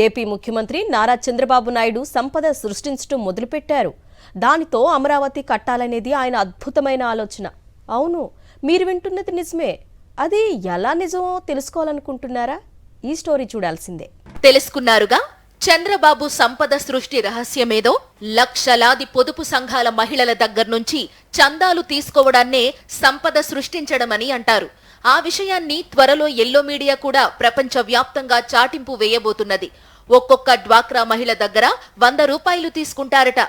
AP ముఖ్యమంత్రి నారా చంద్రబాబు నాయుడు సంపద సృష్టించడం మొదలుపెట్టారు. దానితో అమరావతి కట్టాలనేది ఆయన అద్భుతమైన ఆలోచన. అవును, మీరు వింటున్నది నిజమే. అది ఎలా నిజమో తెలుసుకోవాలనుకుంటున్నారా? ఈ స్టోరీ చూడాల్సిందే. తెలుసుకున్నారుగా, చంద్రబాబు సంపద సృష్టి రహస్యమేదో. లక్షలాది పొదుపు సంఘాల మహిళల దగ్గర్నుంచి చందాలు తీసుకోవడాన్నే సంపద సృష్టించడమని అంటారు. ఆ విషయాన్ని త్వరలో ఎల్లో మీడియా కూడా ప్రపంచ వ్యాప్తంగా చాటింపు వేయబోతున్నది. ఒక్కొక్క డ్వాక్రా మహిళ దగ్గర 100 రూపాయలు తీసుకుంటారట.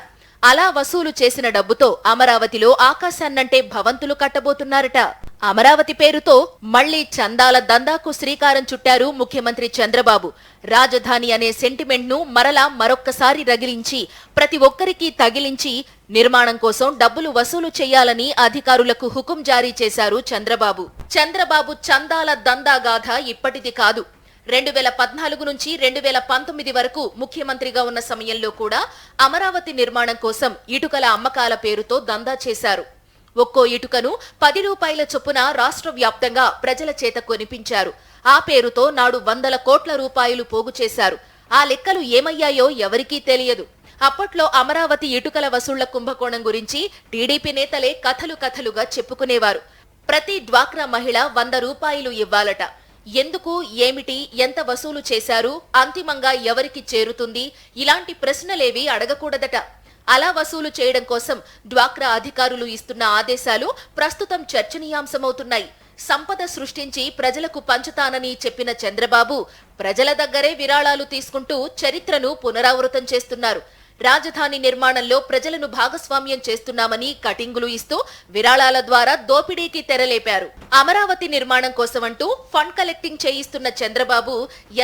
అలా వసూలు చేసిన డబ్బుతో అమరావతిలో ఆకాశాన్నంటే భవంతులు కట్టబోతున్నారట. అమరావతి పేరుతో మళ్లీ చందాల దందాకు శ్రీకారం చుట్టారు ముఖ్యమంత్రి చంద్రబాబు. రాజధాని అనే సెంటిమెంట్ ను మరొక్కసారి రగిలించి ప్రతి ఒక్కరికి తగిలించి నిర్మాణం కోసం డబ్బులు వసూలు చేయాలని అధికారులకు హుకుం జారీ చేశారు చంద్రబాబు. చంద్రబాబు చందాల దందాగాథ ఇప్పటిది కాదు. 2014 నుంచి 2019 వరకు ముఖ్యమంత్రిగా ఉన్న సమయంలో కూడా అమరావతి నిర్మాణం కోసం ఇటుకల అమ్మకాల పేరుతో దందా చేశారు. ఒక్కో ఇటుకను 10 రూపాయల చొప్పున రాష్ట్ర వ్యాప్తంగా ప్రజల చేత కొనిపించారు. ఆ పేరుతో నాడు 100 కోట్ల రూపాయలు పోగు చేశారు. ఆ లెక్కలు ఏమయ్యాయో ఎవరికీ తెలియదు. అప్పట్లో అమరావతి ఇటుకల వసూళ్ల కుంభకోణం గురించి టీడీపీ నేతలే కథలుగా చెప్పుకునేవారు. ప్రతి డ్వాక్రా మహిళ 100 రూపాయలు ఇవ్వాలట. ఎందుకు, ఏమిటి, ఎంత వసూలు చేశారు, అంతిమంగా ఎవరికి చేరుతుంది, ఇలాంటి ప్రశ్నలేవి అడగకూడదట. అలా వసూలు చేయడం కోసం డ్వాక్రా అధికారులు ఇస్తున్న ఆదేశాలు ప్రస్తుతం చర్చనీయాంశమవుతున్నాయి. సంపద సృష్టించి ప్రజలకు పంచుతానని చెప్పిన చంద్రబాబు ప్రజల దగ్గరే విరాళాలు తీసుకుంటూ చరిత్రను పునరావృతం చేస్తున్నారు. రాజధాని నిర్మాణంలో ప్రజలను భాగస్వామ్యం చేస్తున్నామని కటింగులు ఇస్తూ విరాళాల ద్వారా దోపిడీకి తెరలేపారు. అమరావతి నిర్మాణం కోసమంటూ ఫండ్ కలెక్టింగ్ చేయిస్తున్న చంద్రబాబు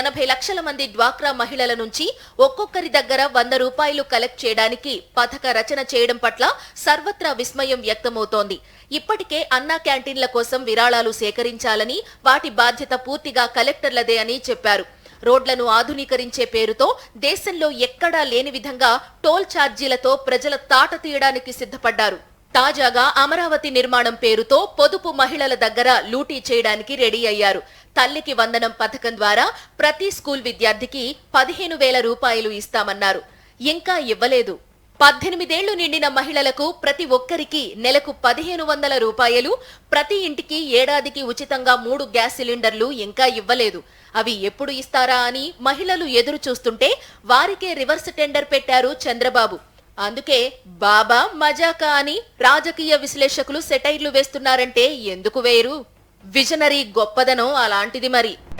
80 లక్షల మంది డ్వాక్రా మహిళల నుంచి ఒక్కొక్కరి దగ్గర 100 రూపాయలు కలెక్ట్ చేయడానికి పథక రచన చేయడం పట్ల సర్వత్రా విస్మయం వ్యక్తమవుతోంది. ఇప్పటికే అన్నా క్యాంటీన్ల కోసం విరాళాలు సేకరించాలని, వాటి బాధ్యత పూర్తిగా కలెక్టర్లదే అని చెప్పారు. రోడ్లను ఆధునీకరించే పేరుతో దేశంలో ఎక్కడా లేని విధంగా టోల్ ఛార్జీలతో ప్రజల తాట తీయడానికి సిద్ధపడ్డారు. తాజాగా అమరావతి నిర్మాణం పేరుతో పొదుపు మహిళల దగ్గర లూటీ చేయడానికి రెడీ అయ్యారు. తల్లికి వందనం పథకం ద్వారా ప్రతి స్కూల్ విద్యార్థికి 15,000 రూపాయలు ఇస్తామన్నారు. ఇంకా ఇవ్వలేదు. 18 ఏళ్లు నిండిన మహిళలకు ప్రతి ఒక్కరికి నెలకు 1,500 రూపాయలు, ప్రతి ఇంటికి ఏడాదికి ఉచితంగా 3 గ్యాస్ సిలిండర్లు ఇంకా ఇవ్వలేదు. అవి ఎప్పుడు ఇస్తారా అని మహిళలు ఎదురు చూస్తుంటే వారికే రివర్స్ టెండర్ పెట్టారు చంద్రబాబు. అందుకే బాబా మజాకా అని రాజకీయ విశ్లేషకులు సెటైర్లు వేస్తున్నారంటే ఎందుకు వేరు? విజనరీ గొప్పదనం అలాంటిది మరి.